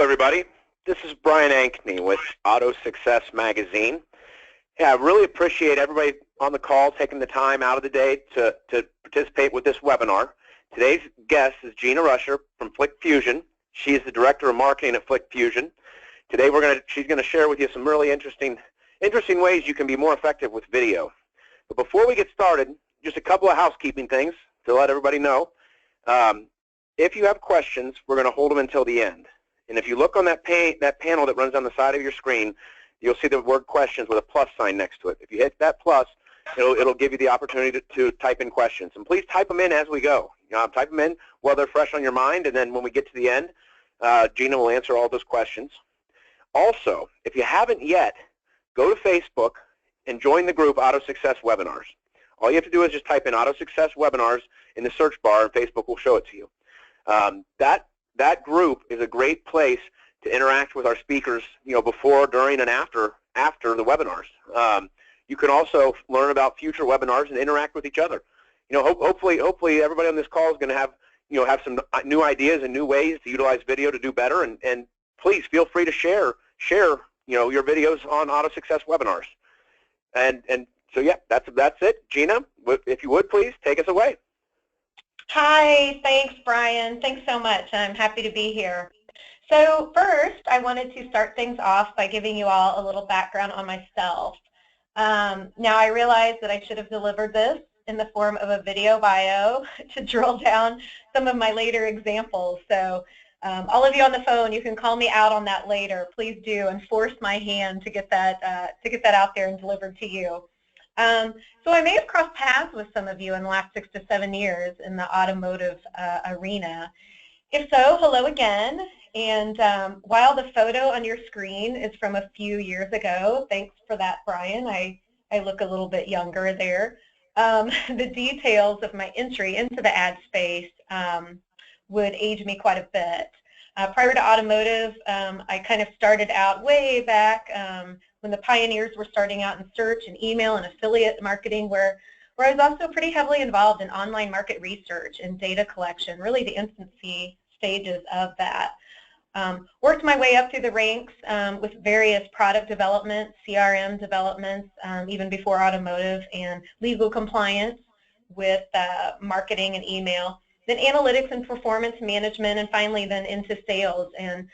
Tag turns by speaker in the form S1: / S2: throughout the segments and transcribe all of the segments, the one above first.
S1: everybody. This is Brian Ankney with Auto Success Magazine. Yeah, I really appreciate everybody on the call taking the time out of the day to participate with this webinar. Today's guest is Gina Rusher from Flick Fusion. She is the Director of Marketing at Flick Fusion. Today she's going to share with you some really interesting ways you can be more effective with video. But before we get started, just a couple of housekeeping things to let everybody know. If you have questions, we're going to hold them until the end. And if you look on that panel that runs on the side of your screen, you'll see the word questions with a plus sign next to it. If you hit that plus, it'll give you the opportunity to type in questions. And please type them in as we go. Type them in while they're fresh on your mind, and then when we get to the end, Gina will answer all those questions. Also, if you haven't yet, go to Facebook and join the group Auto Success Webinars. All you have to do is just type in Auto Success Webinars in the search bar, and Facebook will show it to you. That group is a great place to interact with our speakers, before, during, and after the webinars. You can also learn about future webinars and interact with each other. Hopefully everybody on this call is going to have some new ideas and new ways to utilize video to do better. And please feel free to share your videos on Auto Success Webinars. And so yeah, that's it. Gina, if you would please take us away.
S2: Hi, thanks Brian. Thanks so much. I'm happy to be here. So first, I wanted to start things off by giving you all a little background on myself. Now I realize that I should have delivered this in the form of a video bio to drill down some of my later examples. So all of you on the phone, you can call me out on that later. Please do, and force my hand to get that out there and delivered to you. So I may have crossed paths with some of you in the last 6 to 7 years in the automotive arena. If so, hello again. And while the photo on your screen is from a few years ago, thanks for that, Brian. I look a little bit younger there. The details of my entry into the ad space would age me quite a bit. Prior to automotive, I kind of started out way back when the pioneers were starting out in search and email and affiliate marketing, where I was also pretty heavily involved in online market research and data collection, really the infancy stages of that. Worked my way up through the ranks with various product development, CRM developments, even before automotive, and legal compliance with marketing and email, then analytics and performance management, and finally then into sales, and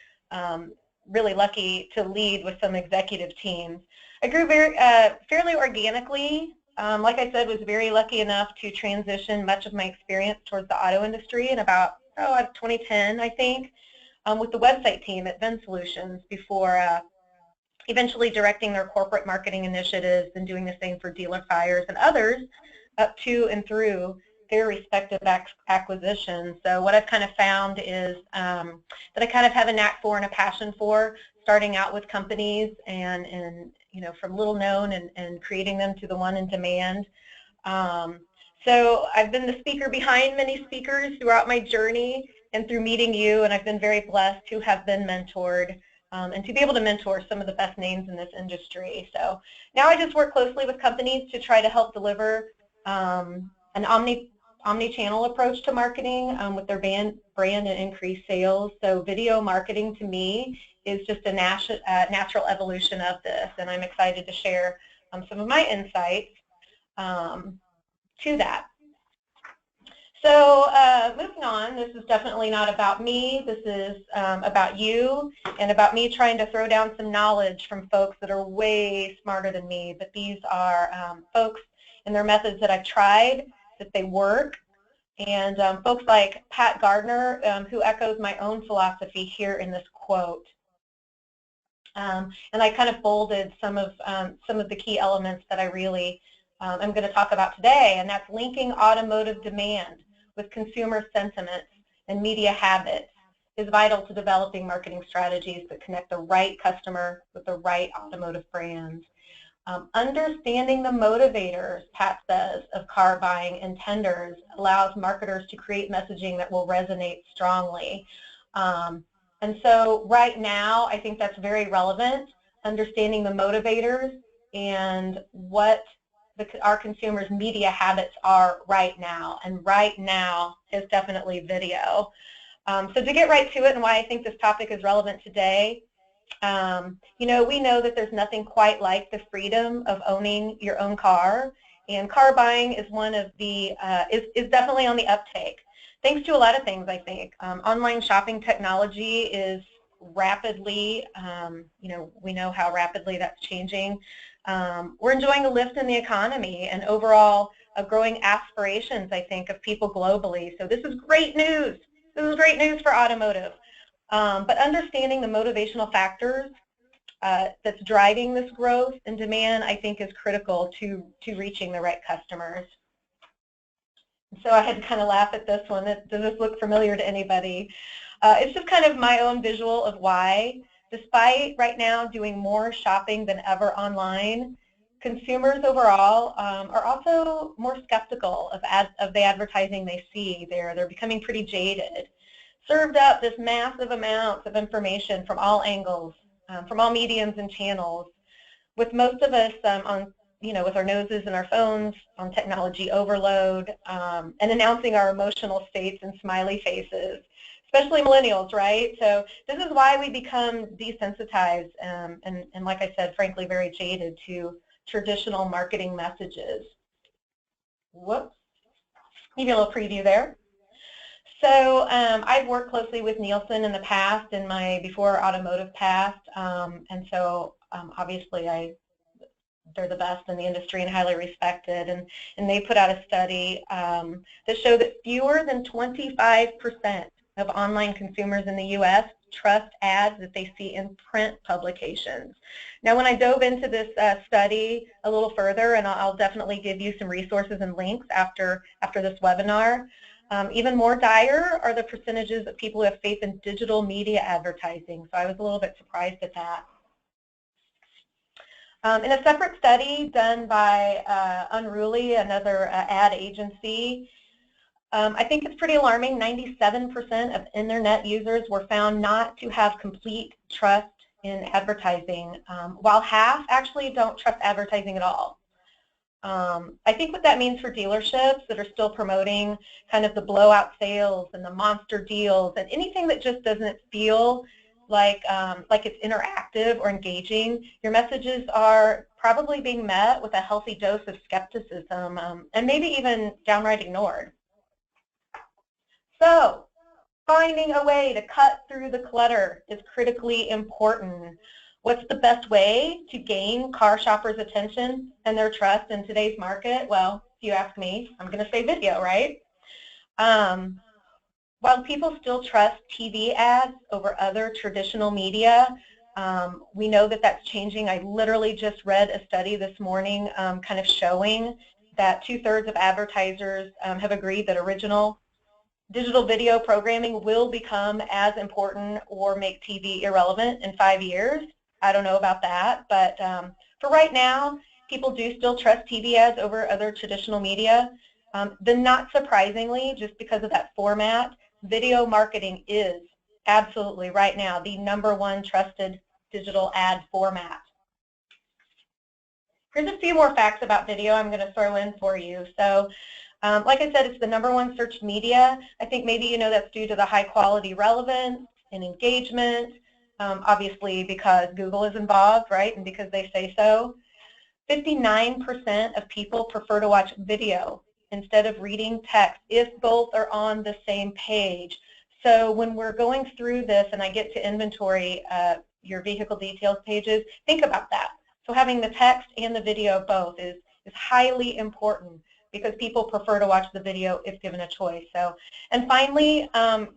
S2: really lucky to lead with some executive teams. I grew fairly organically. Like I said, was very lucky enough to transition much of my experience towards the auto industry in about 2010, I think, with the website team at Venn Solutions, before eventually directing their corporate marketing initiatives and doing the same for dealer fires and others up to and through their respective acquisitions. So what I've kind of found is that I kind of have a knack for and a passion for starting out with companies and from little known and creating them to the one in demand. So I've been the speaker behind many speakers throughout my journey and through meeting you, and I've been very blessed to have been mentored and to be able to mentor some of the best names in this industry. So now I just work closely with companies to try to help deliver an omni-channel approach to marketing with their brand and increase sales. So video marketing to me is just a natural evolution of this, and I'm excited to share some of my insights to that. So moving on, this is definitely not about me. This is about you and about me trying to throw down some knowledge from folks that are way smarter than me. But these are folks and their methods that I've tried, that they work, and folks like Pat Gardner, who echoes my own philosophy here in this quote. And I kind of bolded some of the key elements that I really am going to talk about today, and that's linking automotive demand with consumer sentiments and media habits is vital to developing marketing strategies that connect the right customer with the right automotive brands. Understanding the motivators, Pat says, of car buying intenders allows marketers to create messaging that will resonate strongly. And so right now, I think that's very relevant, understanding the motivators and what our consumers' media habits are right now. And right now is definitely video. So to get right to it and why I think this topic is relevant today, you know, we know that there's nothing quite like the freedom of owning your own car, and car buying is one of the is definitely on the uptake, thanks to a lot of things. I think online shopping technology is rapidly, you know, we know how rapidly that's changing. We're enjoying a lift in the economy and overall growing aspirations, I think, of people globally. So this is great news. This is great news for automotive. But understanding the motivational factors that's driving this growth and demand, I think, is critical to reaching the right customers. So I had to kind of laugh at this one. Does this look familiar to anybody? It's just kind of my own visual of why, despite right now doing more shopping than ever online, consumers overall are also more skeptical of the advertising they see. They're becoming pretty jaded. Served up this massive amounts of information from all angles, from all mediums and channels, with most of us on, you know, with our noses in our phones, on technology overload, and announcing our emotional states in smiley faces, especially millennials, right? So this is why we become desensitized and like I said, frankly, very jaded to traditional marketing messages. Whoops, give you a little preview there. So I've worked closely with Nielsen in the past, in my before automotive past, and so obviously they're the best in the industry and highly respected, and they put out a study that showed that fewer than 25% of online consumers in the U.S. trust ads that they see in print publications. Now, when I dove into this study a little further, and I'll definitely give you some resources and links after this webinar, even more dire are the percentages of people who have faith in digital media advertising. So I was a little bit surprised at that. In a separate study done by Unruly, another ad agency, I think it's pretty alarming. 97% of internet users were found not to have complete trust in advertising, while half actually don't trust advertising at all. I think what that means for dealerships that are still promoting kind of the blowout sales and the monster deals and anything that just doesn't feel like it's interactive or engaging, your messages are probably being met with a healthy dose of skepticism and maybe even downright ignored. So finding a way to cut through the clutter is critically important. What's the best way to gain car shoppers' attention and their trust in today's market? Well, if you ask me, I'm going to say video, right? While people still trust TV ads over other traditional media, we know that that's changing. I literally just read a study this morning kind of showing that 2/3 of advertisers have agreed that original digital video programming will become as important or make TV irrelevant in 5 years. I don't know about that, but for right now, people do still trust TV ads over other traditional media. Then not surprisingly, just because of that format, video marketing is absolutely right now the #1 trusted digital ad format. Here's a few more facts about video I'm going to throw in for you. So like I said, it's the #1 searched media. I think maybe you know that's due to the high quality relevance and engagement, obviously because Google is involved, right, and because they say so. 59% of people prefer to watch video instead of reading text if both are on the same page. So when we're going through this and I get to inventory your vehicle details pages, think about that. So having the text and the video both is highly important because people prefer to watch the video if given a choice. So, and finally,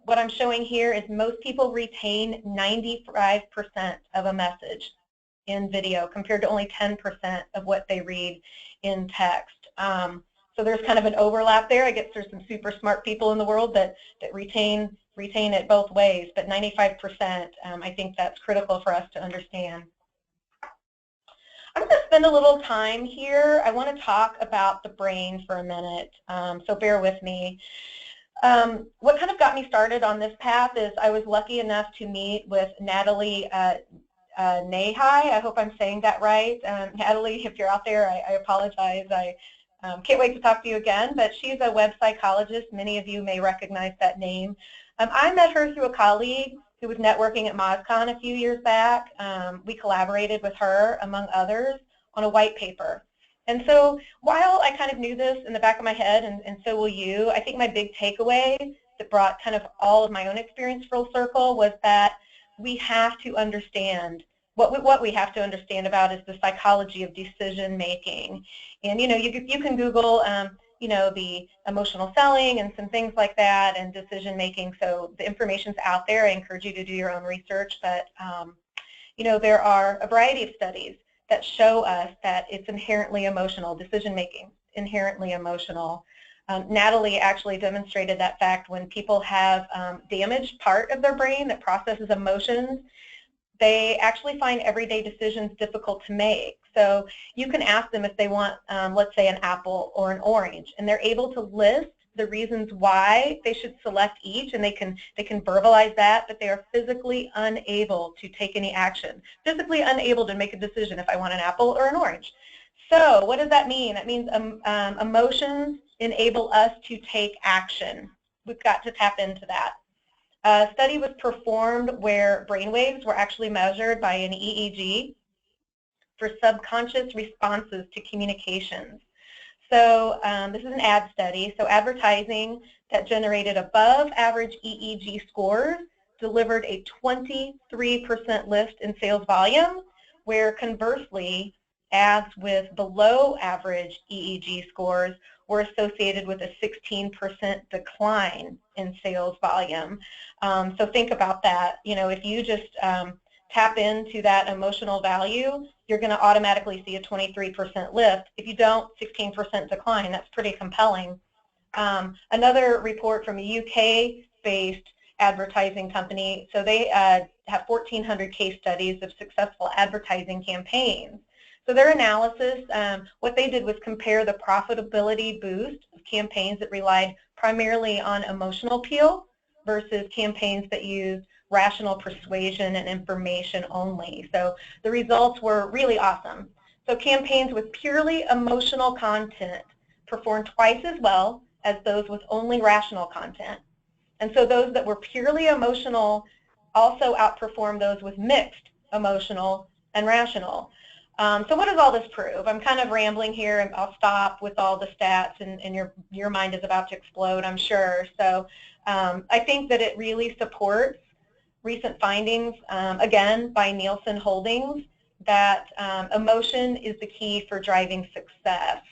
S2: what I'm showing here is most people retain 95% of a message in video compared to only 10% of what they read in text. So there's kind of an overlap there. I guess there's some super smart people in the world that retain it both ways, but 95%, I think that's critical for us to understand. I'm going to spend a little time here. I want to talk about the brain for a minute, so bear with me. What kind of got me started on this path is I was lucky enough to meet with Natalie Nahai. I hope I'm saying that right. Natalie, if you're out there, I apologize. Can't wait to talk to you again, but she's a web psychologist. Many of you may recognize that name. I met her through a colleague who was networking at MozCon a few years back. We collaborated with her, among others, on a white paper. And so while I kind of knew this in the back of my head, and so will you, I think my big takeaway that brought kind of all of my own experience full circle was that we have to understand, what we have to understand about is the psychology of decision making. And you can Google the emotional selling and some things like that and decision making. So the information's out there. I encourage you to do your own research, but there are a variety of studies that show us that it's inherently emotional, decision making, inherently emotional. Natalie actually demonstrated that fact when people have damaged part of their brain that processes emotions. They actually find everyday decisions difficult to make. So you can ask them if they want, let's say, an apple or an orange, and they're able to list the reasons why they should select each, and they can verbalize that, but they are physically unable to take any action, physically unable to make a decision if I want an apple or an orange. So what does that mean? That means emotions enable us to take action. We've got to tap into that. A study was performed where brainwaves were actually measured by an EEG for subconscious responses to communications. So this is an ad study. So advertising that generated above average EEG scores delivered a 23% lift in sales volume, where conversely, ads with below average EEG scores were associated with a 16% decline in sales volume. So think about that. If you just tap into that emotional value, you're going to automatically see a 23% lift. If you don't, 16% decline. That's pretty compelling. Another report from a UK-based advertising company, so they have 1,400 case studies of successful advertising campaigns. So their analysis, what they did was compare the profitability boost of campaigns that relied primarily on emotional appeal versus campaigns that used rational persuasion and information only. So the results were really awesome. So campaigns with purely emotional content performed twice as well as those with only rational content. And so those that were purely emotional also outperformed those with mixed emotional and rational. So what does all this prove? I'm kind of rambling here, and I'll stop with all the stats, and your mind is about to explode, I'm sure. So I think that it really supports recent findings, again, by Nielsen Holdings, that emotion is the key for driving success.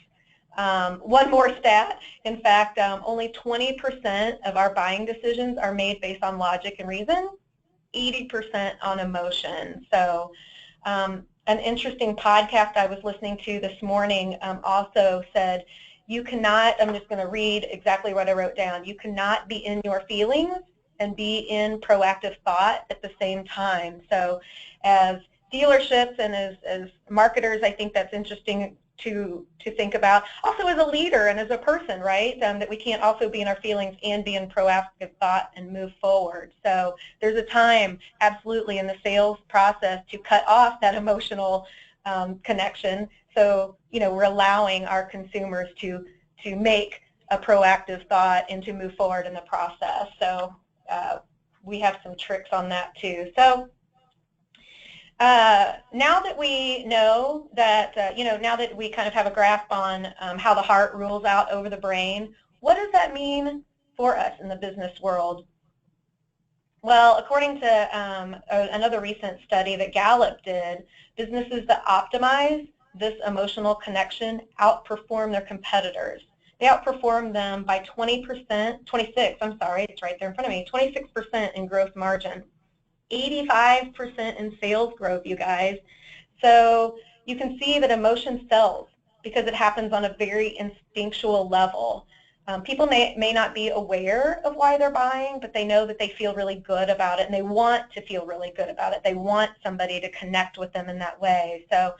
S2: One more stat, in fact, only 20% of our buying decisions are made based on logic and reason, 80% on emotion. So an interesting podcast I was listening to this morning also said, you cannot, I'm just going to read exactly what I wrote down, you cannot be in your feelings and be in proactive thought at the same time. So as dealerships and as marketers, I think that's interesting to think about. Also as a leader and as a person, right, that we can't also be in our feelings and be in proactive thought and move forward. So there's a time, absolutely, in the sales process to cut off that emotional connection. So, we're allowing our consumers to make a proactive thought and to move forward in the process. So we have some tricks on that too. So now that we know that, now that we kind of have a grasp on how the heart rules out over the brain, what does that mean for us in the business world? Well, according to another recent study that Gallup did, businesses that optimize this emotional connection outperform their competitors. They outperform them by 26, it's right there in front of me, 26% in gross margin. 85% in sales growth, you guys. So you can see that emotion sells because it happens on a very instinctual level. People may not be aware of why they're buying, but they know that they feel really good about it, and they want to feel really good about it. They want somebody to connect with them in that way. So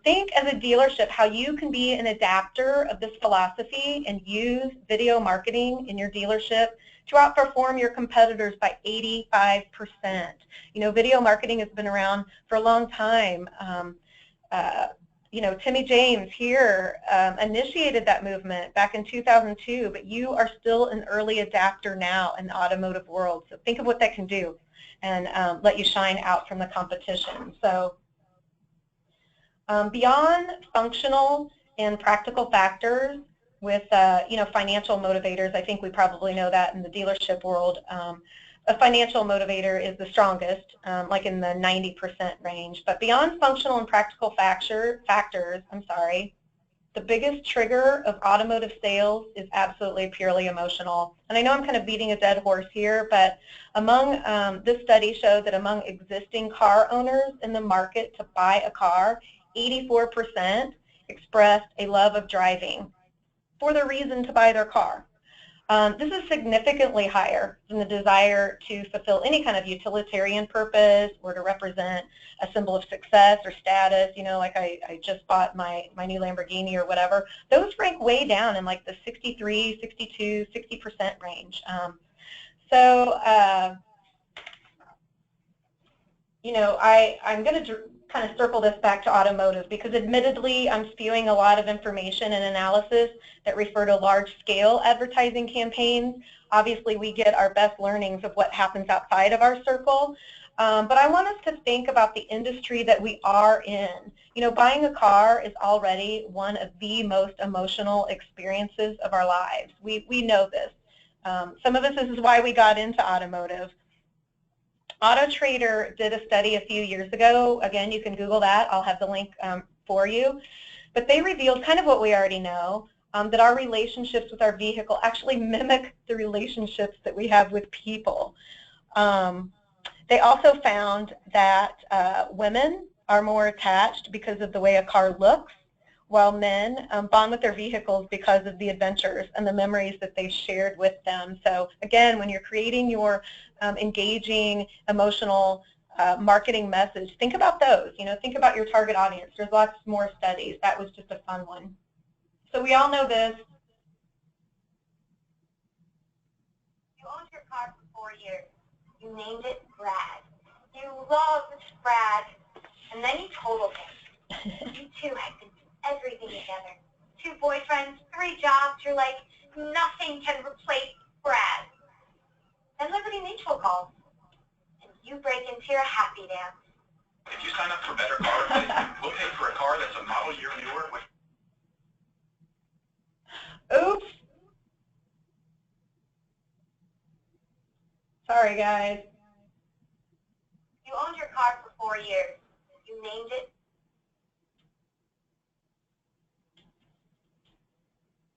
S2: think as a dealership how you can be an adapter of this philosophy and use video marketing in your dealership to outperform your competitors by 85%. Video marketing has been around for a long time. Timmy James here initiated that movement back in 2002, but you are still an early adapter now in the automotive world. So think of what that can do and let you shine out from the competition. So beyond functional and practical factors with, financial motivators, I think we probably know that in the dealership world, a financial motivator is the strongest, like in the 90% range. But beyond functional and practical factors, the biggest trigger of automotive sales is absolutely purely emotional. And I know I'm kind of beating a dead horse here, but this study showed that among existing car owners in the market to buy a car, 84% expressed a love of driving for the reason to buy their car. This is significantly higher than the desire to fulfill any kind of utilitarian purpose or to represent a symbol of success or status, like I just bought my new Lamborghini or whatever. Those rank way down in like the 63, 62, 60% range. I'm going to kind of circle this back to automotive because admittedly I'm spewing a lot of information and analysis that refer to large-scale advertising campaigns. Obviously we get our best learnings of what happens outside of our circle, but I want us to think about the industry that we are in. Buying a car is already one of the most emotional experiences of our lives. We know this. Some of us, this is why we got into automotive. AutoTrader did a study a few years ago. Again, you can Google that. I'll have the link for you. But they revealed kind of what we already know, that our relationships with our vehicle actually mimic the relationships that we have with people. They also found that women are more attached because of the way a car looks, while men bond with their vehicles because of the adventures and the memories that they shared with them. So again, when you're creating your engaging, emotional marketing message, think about those. Think about your target audience. There's lots more studies. That was just a fun one. So we all know this.
S3: You owned your car for 4 years. You named it Brad. You loved Brad, and then you totaled him. You two had been through everything together. 2 boyfriends, 3 jobs. You're like, nothing can replace Brad. Then Liberty Mutual calls, and you break into your happy dance.
S4: If you sign up for Better Car, we'll pay for a car that's a model year newer.
S2: Oops. Sorry, guys.
S3: You owned your car for 4 years. You named it.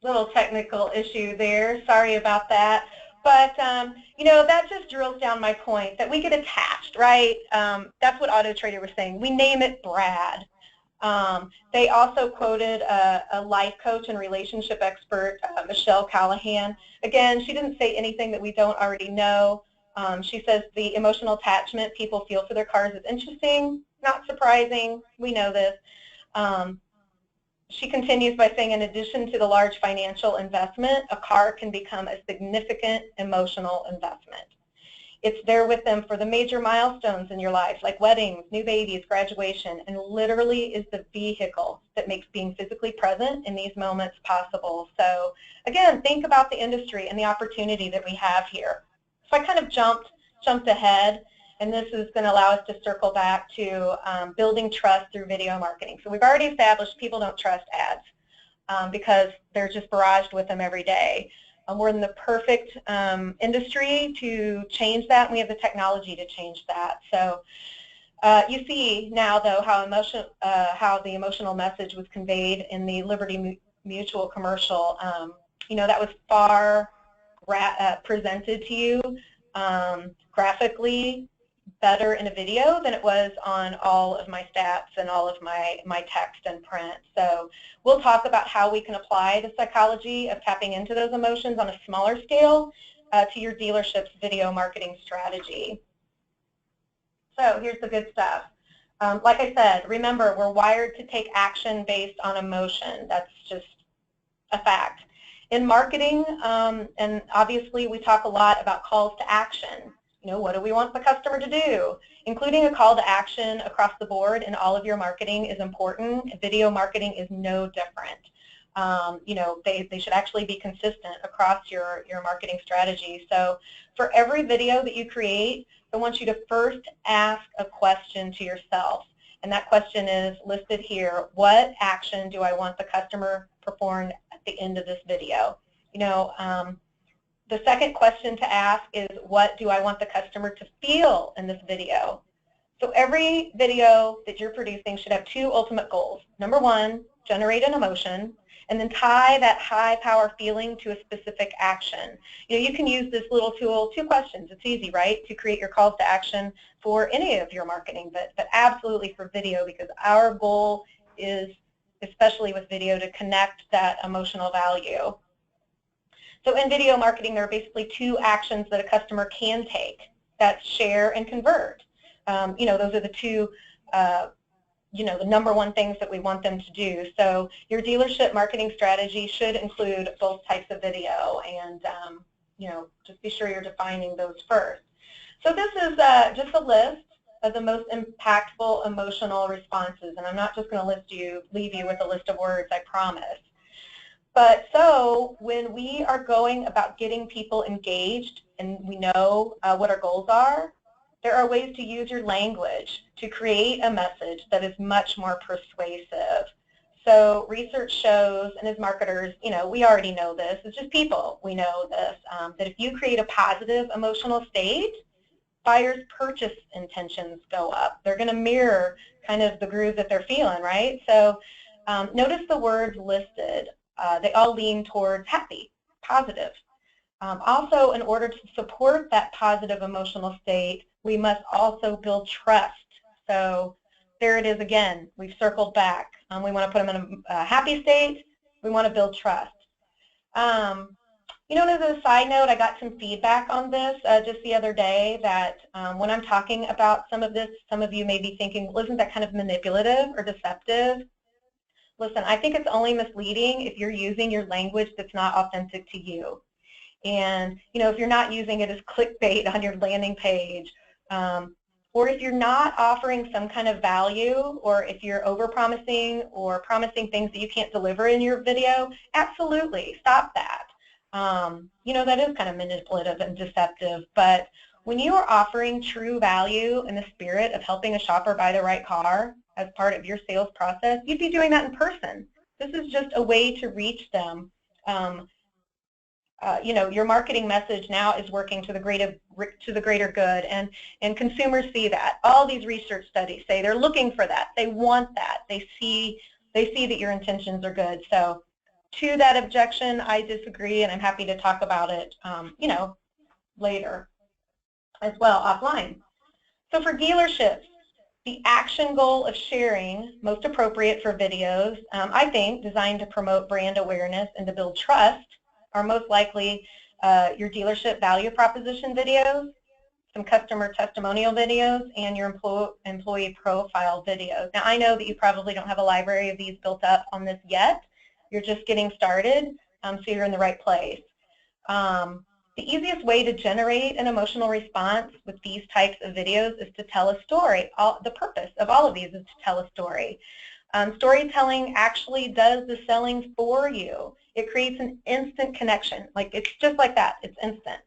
S2: Little technical issue there. Sorry about that. But, that just drills down my point that we get attached, right? That's what AutoTrader was saying. We name it Brad. They also quoted a life coach and relationship expert, Michelle Callahan. Again, she didn't say anything that we don't already know. She says the emotional attachment people feel for their cars is interesting, not surprising. We know this. She continues by saying, in addition to the large financial investment, a car can become a significant emotional investment. It's there with them for the major milestones in your life, like weddings, new babies, graduation, and literally is the vehicle that makes being physically present in these moments possible. So again, think about the industry and the opportunity that we have here. So I kind of jumped ahead, and this is going to allow us to circle back to building trust through video marketing. So we've already established people don't trust ads because they're just barraged with them every day. We're in the perfect industry to change that, and we have the technology to change that. So you see now, though, how the emotional message was conveyed in the Liberty Mutual commercial. That was far presented to you graphically better in a video than it was on all of my stats and all of my text and print. So we'll talk about how we can apply the psychology of tapping into those emotions on a smaller scale to your dealership's video marketing strategy. So here's the good stuff. Like I said, remember, we're wired to take action based on emotion. That's just a fact. In marketing, and obviously we talk a lot about calls to action. what do we want the customer to do? Including a call to action across the board in all of your marketing is important. Video marketing is no different. They should actually be consistent across your marketing strategy. So for every video that you create, I want you to first ask a question to yourself. And that question is listed here. What action do I want the customer performed at the end of this video? The second question to ask is, what do I want the customer to feel in this video? So every video that you're producing should have two ultimate goals. Number one, generate an emotion, and then tie that high power feeling to a specific action. You can use this little tool, 2 questions. It's easy, right, to create your calls to action for any of your marketing, but absolutely for video, because our goal is, especially with video, to connect that emotional value. So in video marketing, there are basically 2 actions that a customer can take. That's share and convert. Those are the 2 the number 1 things that we want them to do. So your dealership marketing strategy should include both types of video, and just be sure you're defining those first. So this is just a list of the most impactful emotional responses, and I'm not just going to leave you with a list of words, I promise. But so when we are going about getting people engaged and we know what our goals are, there are ways to use your language to create a message that is much more persuasive. So research shows, and as marketers, we already know this, it's just people, we know this, that if you create a positive emotional state, buyers' purchase intentions go up. They're going to mirror kind of the groove that they're feeling, right? So notice the words listed. They all lean towards happy, positive. Also, in order to support that positive emotional state, we must also build trust. So there it is again. We've circled back. We want to put them in a happy state. We want to build trust. As a side note, I got some feedback on this just the other day that when I'm talking about some of this, some of you may be thinking, well, isn't that kind of manipulative or deceptive? Listen, I think it's only misleading if you're using your language that's not authentic to you. And, if you're not using it as clickbait on your landing page, or if you're not offering some kind of value, or if you're over-promising or promising things that you can't deliver in your video, absolutely, stop that. That is kind of manipulative and deceptive, but when you are offering true value in the spirit of helping a shopper buy the right car as part of your sales process, you'd be doing that in person. This is just a way to reach them. Your marketing message now is working to the greater good, and consumers see that. All these research studies say they're looking for that. They want that. They see that your intentions are good. So to that objection, I disagree, and I'm happy to talk about it, later as well, offline. So for dealerships, the action goal of sharing, most appropriate for videos, I think, designed to promote brand awareness and to build trust, are most likely your dealership value proposition videos, some customer testimonial videos, and your employee profile videos. Now, I know that you probably don't have a library of these built up on this yet. You're just getting started, so you're in the right place. The easiest way to generate an emotional response with these types of videos is to tell a story. The purpose of all of these is to tell a story. Storytelling actually does the selling for you. It creates an instant connection. It's just like that. It's instant.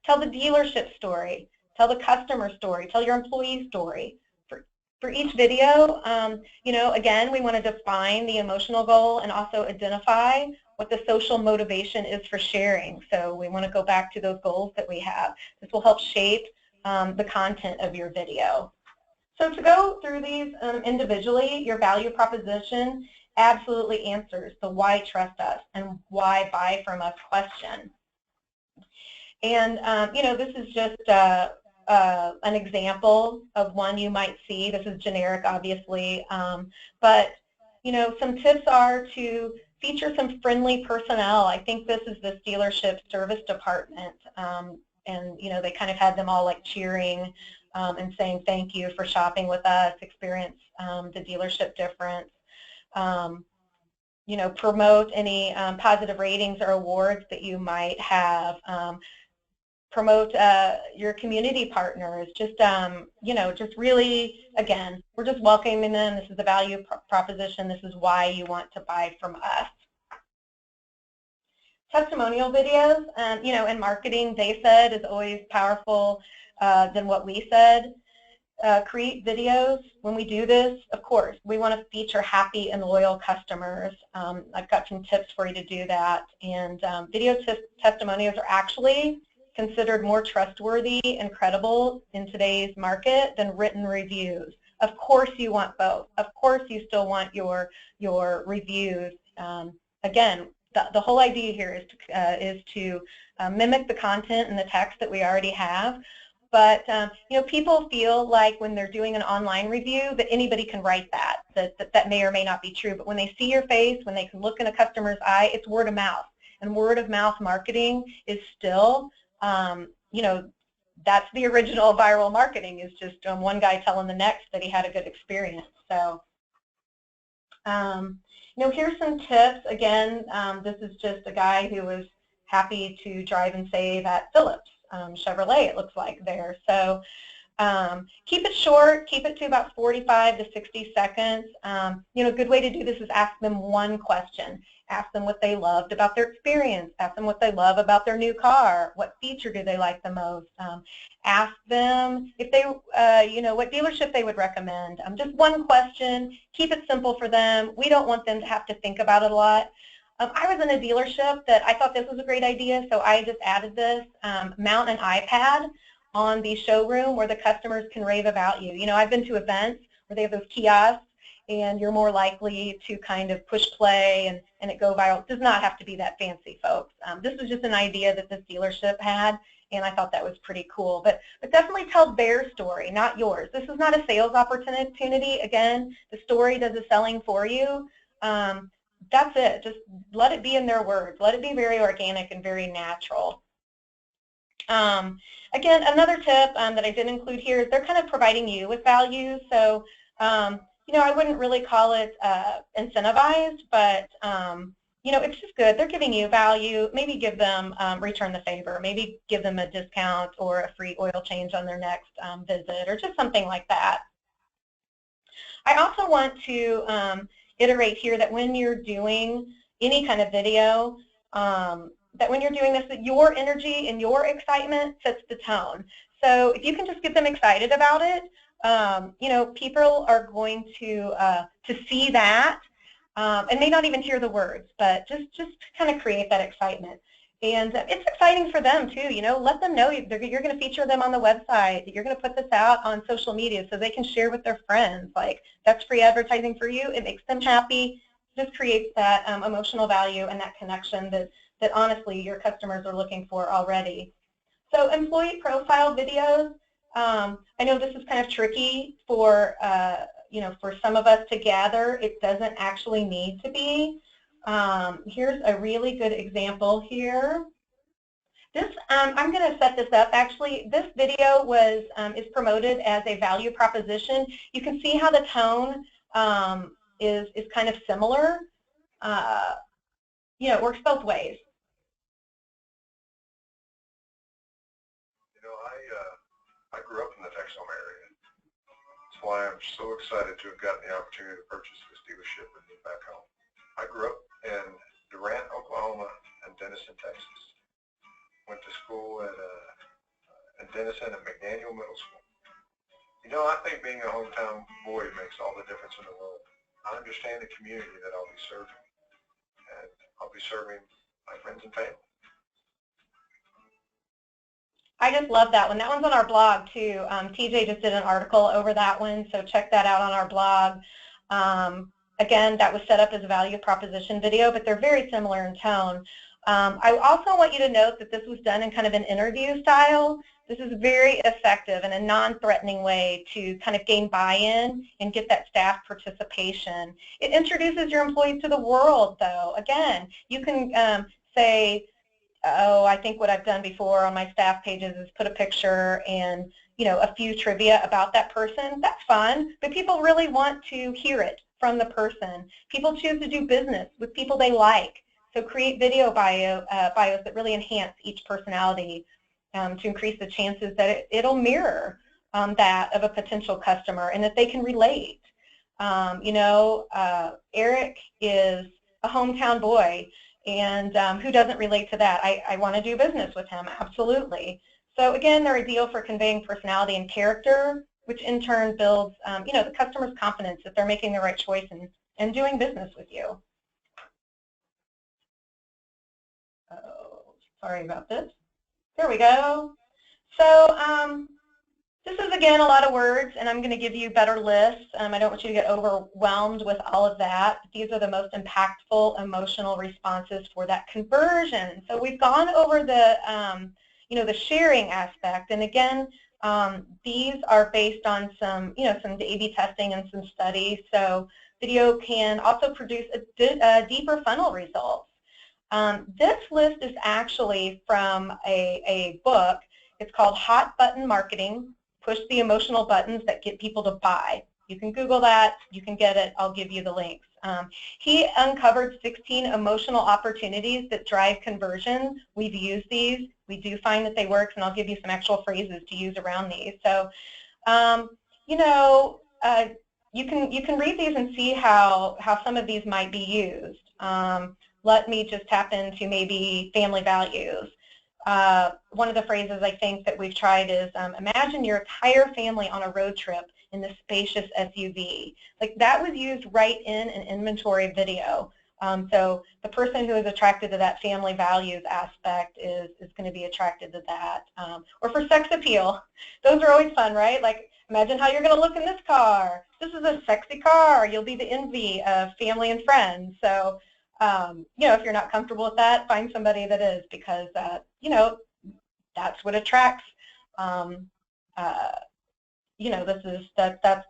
S2: Tell the dealership story. Tell the customer story. Tell your employee story. For each video, again, we want to define the emotional goal and also identify what the social motivation is for sharing. So we want to go back to those goals that we have. This will help shape the content of your video. So to go through these individually, your value proposition absolutely answers the why trust us and why buy from us question. And, this is just an example of one you might see. This is generic, obviously, but, some tips are to feature some friendly personnel. I think this is this dealership service department, and, they kind of had them all cheering and saying thank you for shopping with us, experience the dealership difference. Promote any positive ratings or awards that you might have. promote your community partners. Just, just really, again, we're just welcoming them. This is the value proposition. This is why you want to buy from us. Testimonial videos, in marketing, they said, is always powerful than what we said. Create videos. When we do this, of course, we want to feature happy and loyal customers. I've got some tips for you to do that. And video testimonials are actually considered more trustworthy and credible in today's market than written reviews. Of course you want both. Of course you still want your reviews. Again, the whole idea here is to mimic the content and the text that we already have. But people feel like when they're doing an online review that anybody can write that may or may not be true. But when they see your face, when they can look in a customer's eye, it's word of mouth. And word of mouth marketing is still, that's the original viral marketing, is just one guy telling the next that he had a good experience. So, here's some tips. Again, this is just a guy who was happy to drive and save at Phillips Chevrolet, it looks like there. So keep it short, keep it to about 45 to 60 seconds. A good way to do this is ask them one question. Ask them what they loved about their experience. Ask them what they love about their new car. What feature do they like the most? Ask them if they, what dealership they would recommend. Just one question. Keep it simple for them. We don't want them to have to think about it a lot. I was in a dealership that I thought this was a great idea, so I just added this. Mount an iPad on the showroom where the customers can rave about you. I've been to events where they have those kiosks, and you're more likely to kind of push play and it go viral. It does not have to be that fancy, folks. This was just an idea that this dealership had, and I thought that was pretty cool. But definitely tell their story, not yours. This is not a sales opportunity. Again, the story does the selling for you. That's it. Just let it be in their words. Let it be very organic and very natural. Again, another tip that I did include here is they're kind of providing you with value. So, I wouldn't really call it incentivized, but, it's just good. They're giving you value. Maybe give them, return the favor. Maybe give them a discount or a free oil change on their next visit, or just something like that. I also want to iterate here that when you're doing any kind of video, that when you're doing this, that your energy and your excitement sets the tone. So if you can just get them excited about it, people are going to see that and may not even hear the words, but just kind of create that excitement. And it's exciting for them too, let them know you're going to feature them on the website, that you're going to put this out on social media so they can share with their friends. Like, that's free advertising for you. It makes them happy. It just creates that emotional value and that connection that honestly your customers are looking for already. So employee profile videos, I know this is kind of tricky for, for some of us to gather. It doesn't actually need to be. Here's a really good example here. This, I'm going to set this up. Actually, this video is promoted as a value proposition. You can see how the tone is kind of similar. It works both ways.
S5: I grew up in the Texoma area. That's why I'm so excited to have gotten the opportunity to purchase this dealership and move back home. I grew up in Durant, Oklahoma, and Denison, Texas. Went to school in Denison at McDaniel Middle School. I think being a hometown boy makes all the difference in the world. I understand the community that I'll be serving, and I'll be serving my friends and family.
S2: I just love that one. That one's on our blog too. TJ just did an article over that one, so check that out on our blog. Again, that was set up as a value proposition video, but they're very similar in tone. I also want you to note that this was done in kind of an interview style. This is very effective in a non-threatening way to kind of gain buy-in and get that staff participation. It introduces your employees to the world, though. Again, you can say, oh, I think what I've done before on my staff pages is put a picture and, a few trivia about that person. That's fun, but people really want to hear it from the person. People choose to do business with people they like. So create video bios that really enhance each personality. to increase the chances that it'll mirror that of a potential customer and that they can relate. Eric is a hometown boy, and who doesn't relate to that? I want to do business with him, absolutely. So again, they're ideal for conveying personality and character, which in turn builds, the customer's confidence that they're making the right choice and doing business with you. Oh, sorry about this. There we go. So this is, again, a lot of words, and I'm going to give you better lists. I don't want you to get overwhelmed with all of that. These are the most impactful emotional responses for that conversion. So we've gone over the, the sharing aspect, and again, these are based on some, some A/B testing and some studies. So video can also produce a deeper funnel results. This list is actually from a book. It's called Hot Button Marketing. Push the emotional buttons that get people to buy. You can Google that. You can get it. I'll give you the links. He uncovered 16 emotional opportunities that drive conversion. We've used these. We do find that they work, and I'll give you some actual phrases to use around these. So, you can read these and see how some of these might be used. Let me just tap into maybe family values. One of the phrases I think that we've tried is imagine your entire family on a road trip in this spacious SUV. Like, that was used right in an inventory video. So the person who is attracted to that family values aspect is going to be attracted to that. Or for sex appeal, those are always fun, right? Like, imagine how you're going to look in this car. This is a sexy car. You'll be the envy of family and friends. So, if you're not comfortable with that, find somebody that is, because, that's what attracts. That's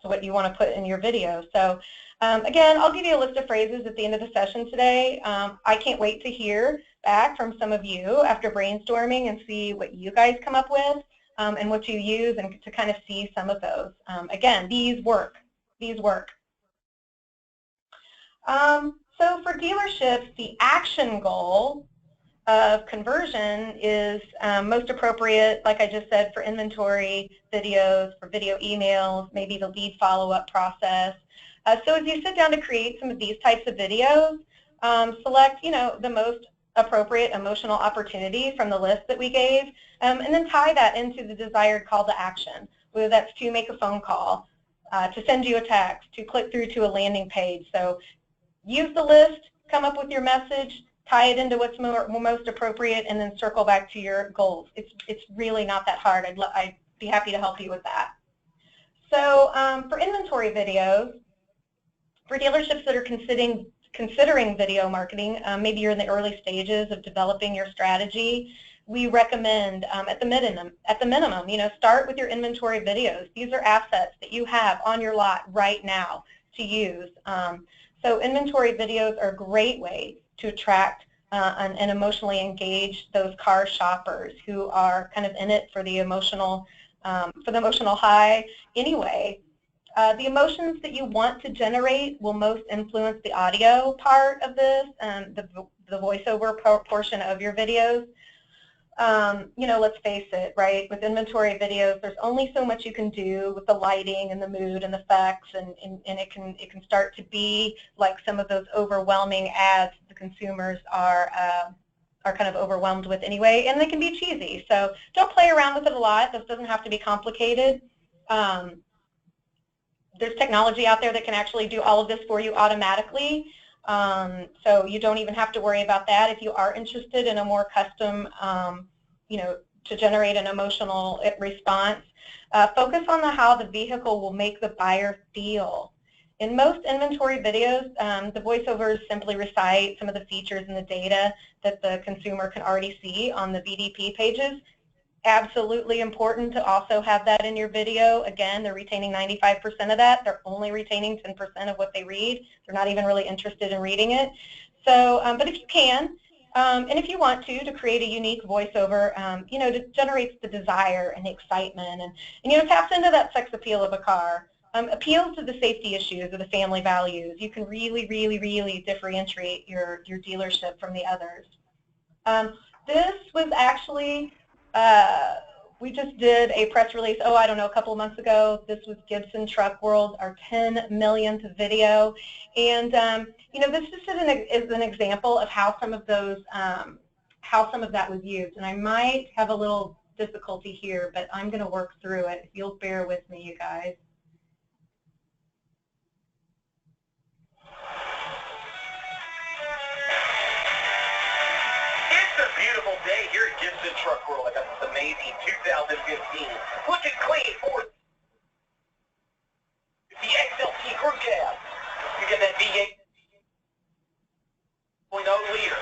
S2: what you want to put in your video. So, again, I'll give you a list of phrases at the end of the session today. I can't wait to hear back from some of you after brainstorming and see what you guys come up with and what you use, and to kind of see some of those. Again, these work. These work. So for dealerships, the action goal of conversion is most appropriate, like I just said, for inventory videos, for video emails, maybe the lead follow-up process. So as you sit down to create some of these types of videos, select, the most appropriate emotional opportunity from the list that we gave, and then tie that into the desired call to action, whether that's to make a phone call, to send you a text, to click through to a landing page. So use the list, come up with your message, tie it into what's most appropriate, and then circle back to your goals. It's really not that hard. I'd be happy to help you with that. So for inventory videos, for dealerships that are considering video marketing, maybe you're in the early stages of developing your strategy, we recommend at the minimum, start with your inventory videos. These are assets that you have on your lot right now to use. So inventory videos are a great way to attract and emotionally engage those car shoppers who are kind of in it for the emotional high anyway. The emotions that you want to generate will most influence the audio part of this, the voiceover portion of your videos. Let's face it, right? With inventory videos, there's only so much you can do with the lighting and the mood and the effects, and it can start to be like some of those overwhelming ads the consumers are kind of overwhelmed with anyway, and they can be cheesy. So don't play around with it a lot. This doesn't have to be complicated. There's technology out there that can actually do all of this for you automatically. So you don't even have to worry about that. If you are interested in a more custom, to generate an emotional response, focus on how the vehicle will make the buyer feel. In most inventory videos, the voiceovers simply recite some of the features and the data that the consumer can already see on the VDP pages. Absolutely important to also have that in your video. Again, they're retaining 95% of that. They're only retaining 10% of what they read. They're not even really interested in reading it. So, but if you can, and if you want to create a unique voiceover, that generates the desire and the excitement, and taps into that sex appeal of a car, appeals to the safety issues or the family values, you can really, really, really differentiate your dealership from the others. This was actually we just did a press release, I don't know, a couple of months ago. This was Gibson Truck World, our 10 millionth video. And, this just is an example of how some of those, how some of that was used. And I might have a little difficulty here, but I'm going to work through it. If you'll bear with me, you guys.
S6: It's a beautiful day here at Gibson Truck World. I got this amazing 2015 looking clean Ford. The XLT crew cab. You get that V8 0.0 liter.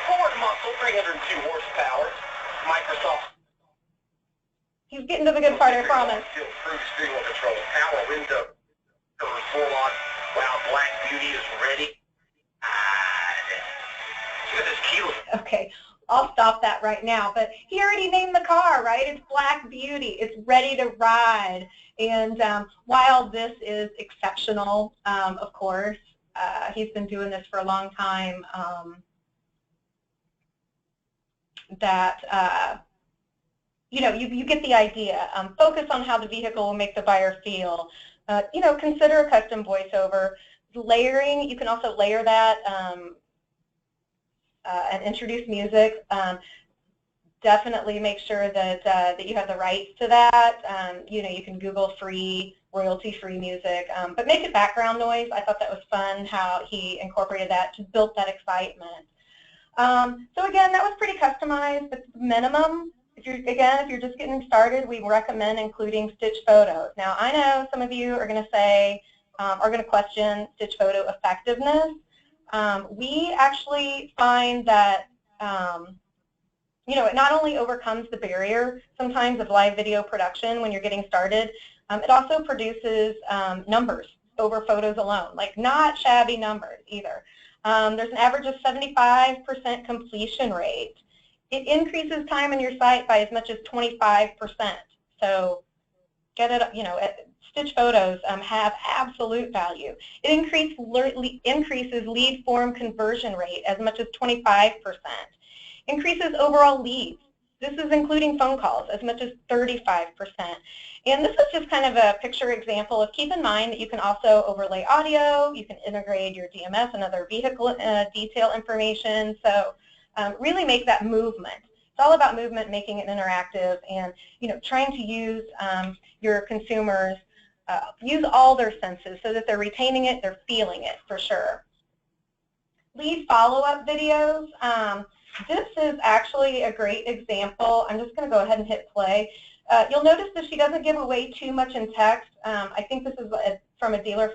S6: Ford muscle, 302 horsepower. Microsoft.
S2: He's getting to the good part, I promise.
S6: Cruise steering control, power window, full on. Wow, Black Beauty is ready. Look at this keyless.
S2: Okay, I'll stop that right now. But he already named the car, right? It's Black Beauty. It's ready to ride. And while this is exceptional, of course, he's been doing this for a long time, you get the idea. Focus on how the vehicle will make the buyer feel. Consider a custom voiceover. Layering, you can also layer that and introduce music. Definitely make sure that you have the rights to that. You can Google free, royalty-free music, but make it background noise. I thought that was fun how he incorporated that to build that excitement. So again, that was pretty customized, but minimum, if you're just getting started, we recommend including stitch photos. Now, I know some of you are going to say, are going to question stitch photo effectiveness. We actually find that, it not only overcomes the barrier sometimes of live video production when you're getting started, it also produces numbers over photos alone, like not shabby numbers either. There's an average of 75% completion rate. It increases time on your site by as much as 25%. So get it, stitch photos have absolute value. It increases lead form conversion rate as much as 25%. Increases overall leads. This is including phone calls as much as 35%. And this is just kind of a picture example of keep in mind that you can also overlay audio, you can integrate your DMS and other vehicle detail information. So really make that movement. It's all about movement, making it interactive, and trying to use your consumers, use all their senses so that they're retaining it, they're feeling it for sure. Lead follow-up videos. This is actually a great example. I'm just going to go ahead and hit play. You'll notice that she doesn't give away too much in text. I think this is from a Dealer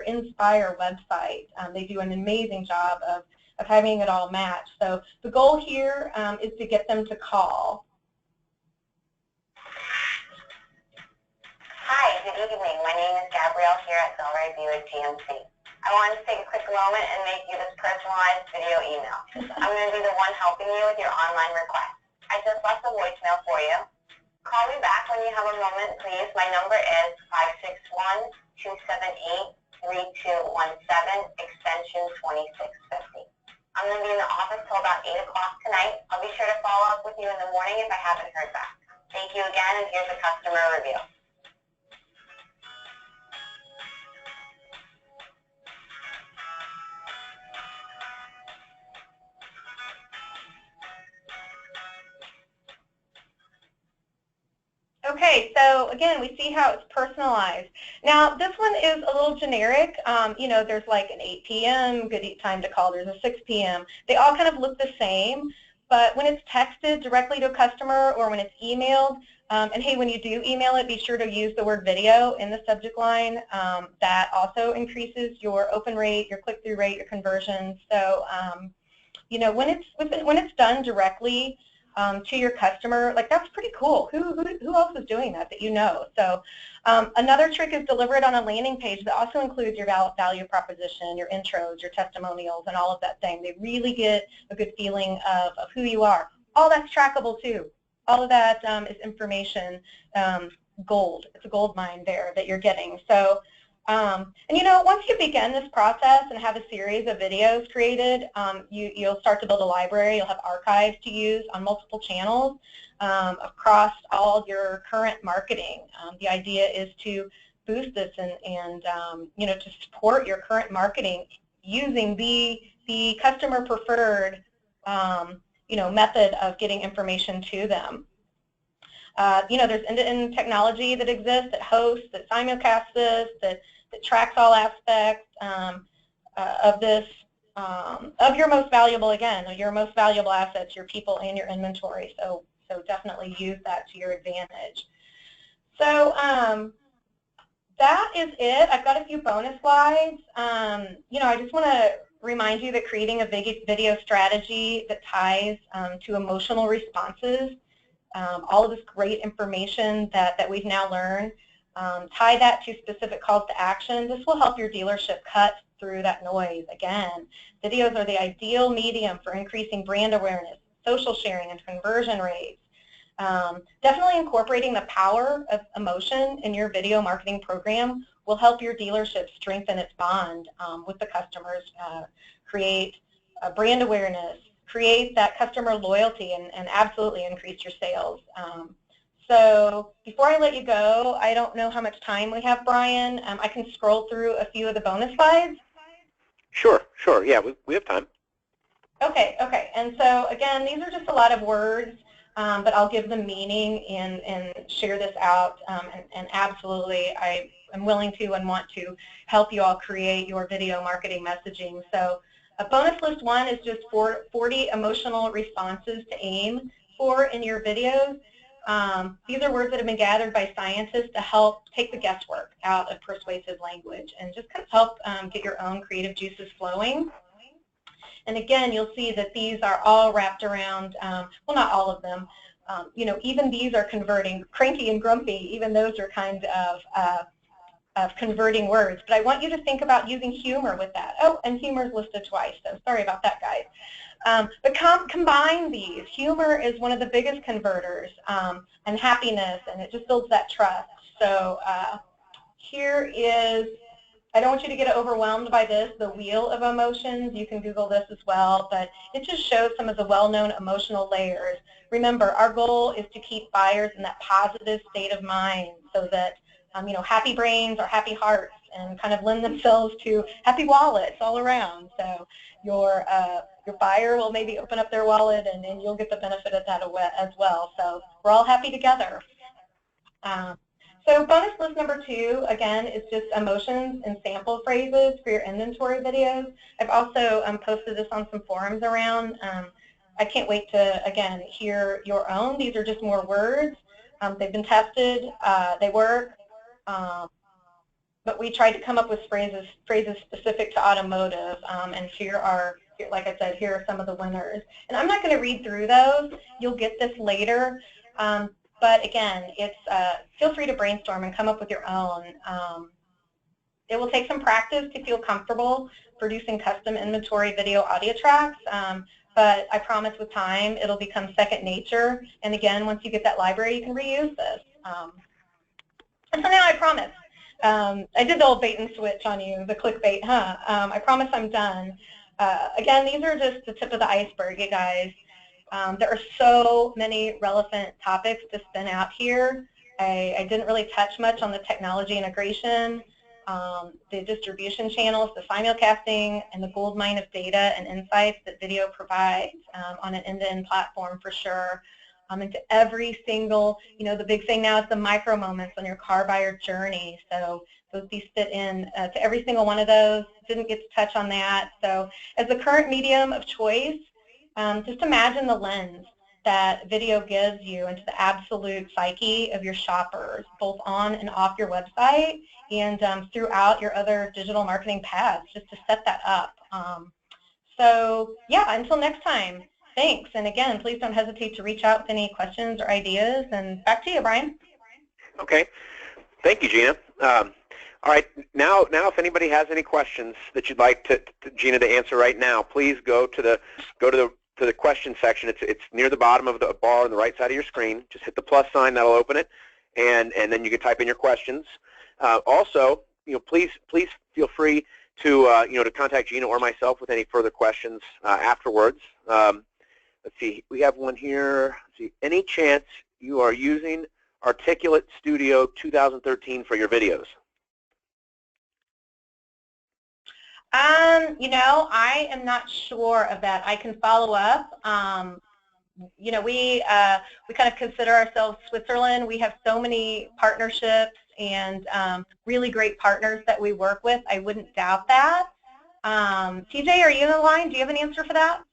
S2: Inspire website. They do an amazing job of having it all match. So the goal here is to get them to call.
S3: Hi, good evening. My name is Gabrielle here at Delray Buick GMC. I wanted to take a quick moment and make you this personalized video email. I'm going to be the one helping you with your online request. I just left a voicemail for you. Call me back when you have a moment, please. My number is 561-278-3217, extension 2650. I'm going to be in the office till about 8 o'clock tonight. I'll be sure to follow up with you in the morning if I haven't heard back. Thank you again, and here's a customer review.
S2: Okay, so again, we see how it's personalized. Now, this one is a little generic. There's like an 8 p.m., good time to call. There's a 6 p.m. They all kind of look the same, but when it's texted directly to a customer or when it's emailed, and hey, when you do email it, be sure to use the word video in the subject line. That also increases your open rate, your click-through rate, your conversion. So, when it's done directly to your customer, like that's pretty cool. Who else is doing that you know? So another trick is deliver it on a landing page that also includes your value proposition, your intros, your testimonials, and all of that thing. They really get a good feeling of who you are. All that's trackable too. All of that is information, gold. It's a gold mine there that you're getting. So And you know, once you begin this process and have a series of videos created, you'll start to build a library. You'll have archives to use on multiple channels across all your current marketing. The idea is to boost this and you know, to support your current marketing using the customer preferred you know, method of getting information to them. You know, there's end-to-end technology that exists, that hosts, that simulcasts this, that tracks all aspects of this, of your most valuable, again, your most valuable assets, your people and your inventory. So definitely use that to your advantage. So that is it. I've got a few bonus slides. You know, I just want to remind you that creating a video strategy that ties to emotional responses, all of this great information that we've now learned, tie that to specific calls to action. This will help your dealership cut through that noise. Again, videos are the ideal medium for increasing brand awareness, social sharing, and conversion rates. Definitely incorporating the power of emotion in your video marketing program will help your dealership strengthen its bond with the customers, create brand awareness, create that customer loyalty, and absolutely increase your sales. So before I let you go, I don't know how much time we have, Brian. I can scroll through a few of the bonus slides.
S1: Sure. Yeah, we have time.
S2: Okay. And so again, these are just a lot of words, but I'll give them meaning and share this out. And absolutely, I am willing to and want to help you all create your video marketing messaging. So a bonus list 1 is just 40 emotional responses to aim for in your videos. These are words that have been gathered by scientists to help take the guesswork out of persuasive language and just kind of help get your own creative juices flowing. And again, you'll see that these are all wrapped around, well, not all of them. You know, even these are converting. Cranky and grumpy, even those are kind of converting words. But I want you to think about using humor with that. Oh, and humor is listed twice, so sorry about that, guys. But combine these. Humor is one of the biggest converters, and happiness, and it just builds that trust. So here is, I don't want you to get overwhelmed by this, the wheel of emotions. You can Google this as well, but it just shows some of the well-known emotional layers. Remember, our goal is to keep buyers in that positive state of mind so that you know, happy brains are happy hearts and kind of lend themselves to happy wallets all around. So your buyer will maybe open up their wallet and you'll get the benefit of that as well. So we're all happy together. So bonus list number 2, again, is just emotions and sample phrases for your inventory videos. I've also posted this on some forums around. I can't wait to, again, hear your own. These are just more words. They've been tested. They work. But we tried to come up with phrases specific to automotive, and here are, like I said, here are some of the winners. And I'm not going to read through those. You'll get this later. But again, it's feel free to brainstorm and come up with your own. It will take some practice to feel comfortable producing custom inventory video audio tracks, but I promise with time it'll become second nature. And again, once you get that library, you can reuse this. And so now I promise. I did the old bait and switch on you, the clickbait, huh? I promise I'm done. Again, these are just the tip of the iceberg, you guys. There are so many relevant topics to spin out here. I didn't really touch much on the technology integration, the distribution channels, the simulcasting, and the gold mine of data and insights that video provides on an end-to-end platform for sure. Into every single, you know, the big thing now is the micro moments on your car buyer journey. So these fit in to every single one of those. Didn't get to touch on that. So as the current medium of choice, just imagine the lens that video gives you into the absolute psyche of your shoppers, both on and off your website and throughout your other digital marketing paths, just to set that up. So yeah, until next time. Thanks, and again, please don't hesitate to reach out with any questions or ideas, and back to you, Brian.
S1: Okay, thank you, Gina. All right, now if anybody has any questions that you'd like Gina to answer right now, please go to the question section. It's near the bottom of the bar on the right side of your screen. Just hit the plus sign, that'll open it, and then you can type in your questions. Also, please feel free to to contact Gina or myself with any further questions afterwards. Let's see, we have one here. Let's see, any chance you are using Articulate Studio 2013 for your videos?
S2: I am not sure of that. I can follow up. We kind of consider ourselves Switzerland. We have so many partnerships and really great partners that we work with. I wouldn't doubt that. TJ, are you in the line? Do you have an answer for that?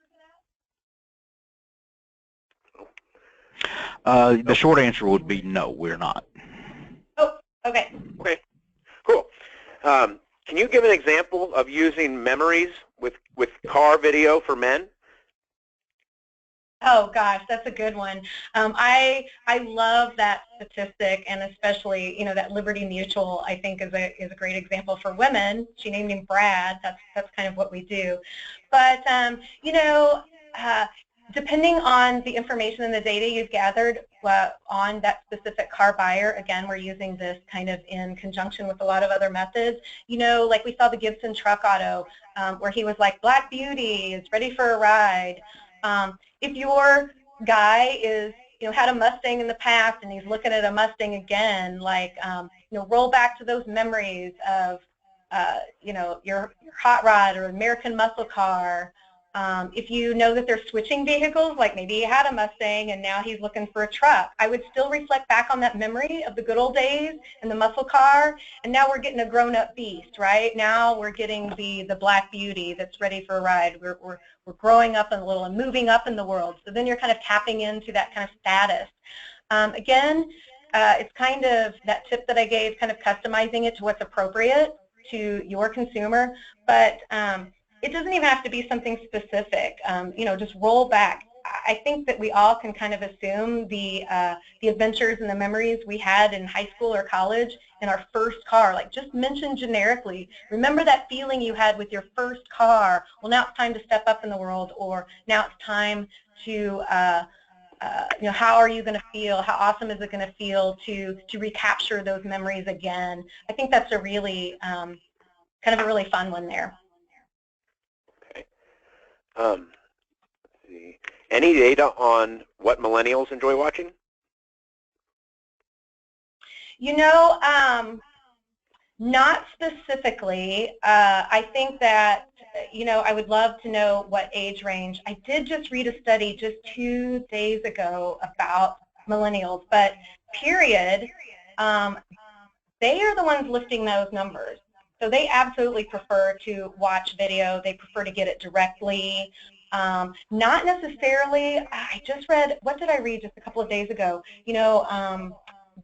S7: The short answer would be no, we're not.
S2: Oh, okay.
S1: Okay, cool. Can you give an example of using memories with car video for men?
S2: Oh gosh, that's a good one. I love that statistic, and especially that Liberty Mutual I think is a great example for women. She named him Brad. That's kind of what we do. But depending on the information and the data you've gathered on that specific car buyer, again, we're using this kind of in conjunction with a lot of other methods. Like we saw the Gibson truck auto where he was like, Black Beauty is ready for a ride. If your guy is, had a Mustang in the past and he's looking at a Mustang again, like, roll back to those memories of, your hot rod or American muscle car. If you know that they're switching vehicles, like maybe he had a Mustang and now he's looking for a truck, I would still reflect back on that memory of the good old days and the muscle car, and now we're getting a grown-up beast, right? Now we're getting the Black Beauty that's ready for a ride. We're growing up a little and moving up in the world. So then you're kind of tapping into that kind of status. Again, it's kind of that tip that I gave, kind of customizing it to what's appropriate to your consumer, but it doesn't even have to be something specific. Just roll back. I think that we all can kind of assume the adventures and the memories we had in high school or college in our first car. Like, just mention generically, remember that feeling you had with your first car. Well, now it's time to step up in the world, or now it's time to, how are you going to feel? How awesome is it going to feel to recapture those memories again? I think that's a really, kind of a really fun one there.
S1: Okay. Let's see. Any data on what millennials enjoy watching?
S2: Not specifically. I think that, I would love to know what age range. I did just read a study just 2 days ago about millennials, but period, they are the ones lifting those numbers. So they absolutely prefer to watch video. They prefer to get it directly. Not necessarily, I just read, what did I read just a couple of days ago?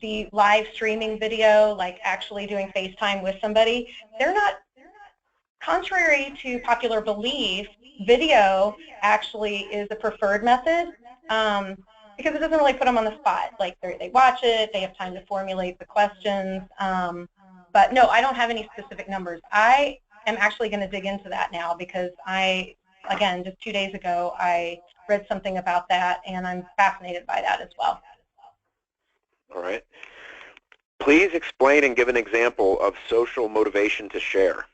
S2: The live streaming video, like actually doing FaceTime with somebody, they're not, contrary to popular belief, video actually is the preferred method because it doesn't really put them on the spot. Like they watch it, they have time to formulate the questions. But no, I don't have any specific numbers. I am actually going to dig into that now because again, just 2 days ago, I read something about that, and I'm fascinated by that as well.
S1: All right. Please explain and give an example of social motivation to share.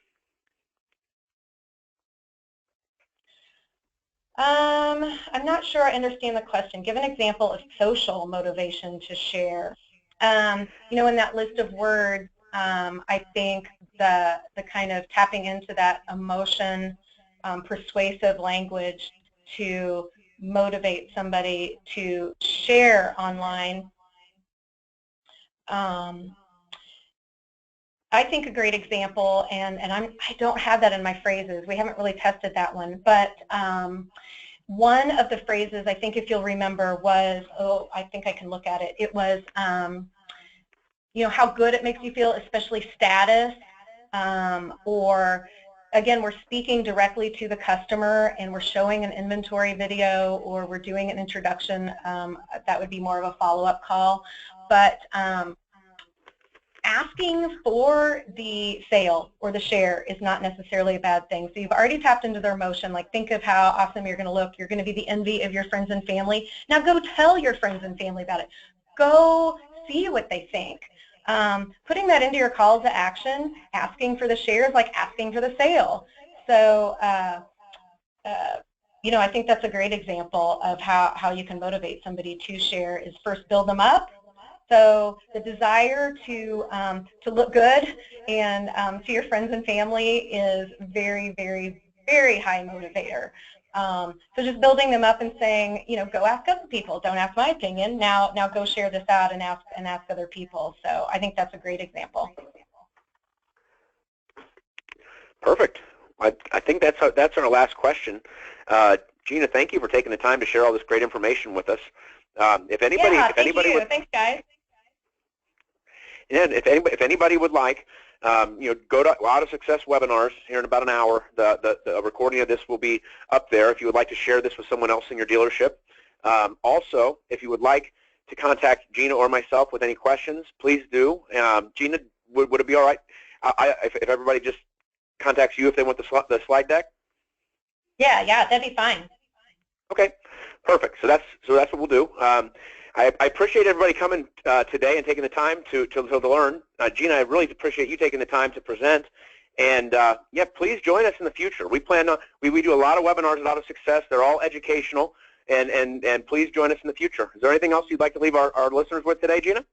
S2: I'm not sure I understand the question. Give an example of social motivation to share. In that list of words, I think the kind of tapping into that emotion, persuasive language to motivate somebody to share online. I think a great example, and I don't have that in my phrases. We haven't really tested that one, but one of the phrases, I think if you'll remember, was, I think I can look at it. It was, how good it makes you feel, especially status, or again, we're speaking directly to the customer and we're showing an inventory video or we're doing an introduction. That would be more of a follow-up call. But asking for the sale or the share is not necessarily a bad thing. So you've already tapped into their emotion. Like, think of how awesome you're going to look. You're going to be the envy of your friends and family. Now go tell your friends and family about it. Go see what they think. putting that into your call to action, asking for the share is like asking for the sale. So, you know, I think that's a great example of how you can motivate somebody to share is first build them up. So the desire to look good and to your friends and family is very, very, very high motivator. So just building them up and saying, you know, go ask other people. Don't ask my opinion. Now go share this out and ask other people. So I think that's a great example.
S1: Perfect. I think that's our last question. Gina, thank you for taking the time to share all this great information with us. If anybody,
S2: yeah,
S1: if anybody would,
S2: thanks, guys.
S1: And if anybody would like, you know, go to Auto Success webinars here in about an hour. The recording of this will be up there if you would like to share this with someone else in your dealership. Also, if you would like to contact Gina or myself with any questions, please do. Gina, would it be all right if everybody just contacts you if they want the slide deck?
S2: Yeah, that'd be fine.
S1: Okay, perfect. So that's what we'll do. I appreciate everybody coming today and taking the time to learn. Gina, I really appreciate you taking the time to present. And yeah, please join us in the future. We plan on we do a lot of webinars at Auto Success. They're all educational, and please join us in the future. Is there anything else you'd like to leave our listeners with today, Gina?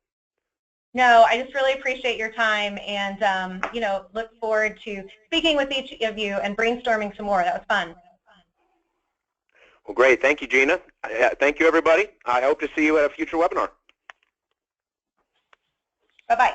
S2: No, I just really appreciate your time, and you know, look forward to speaking with each of you and brainstorming some more. That was fun.
S1: Well, great. Thank you, Gina. Thank you, everybody. I hope to see you at a future webinar.
S2: Bye-bye.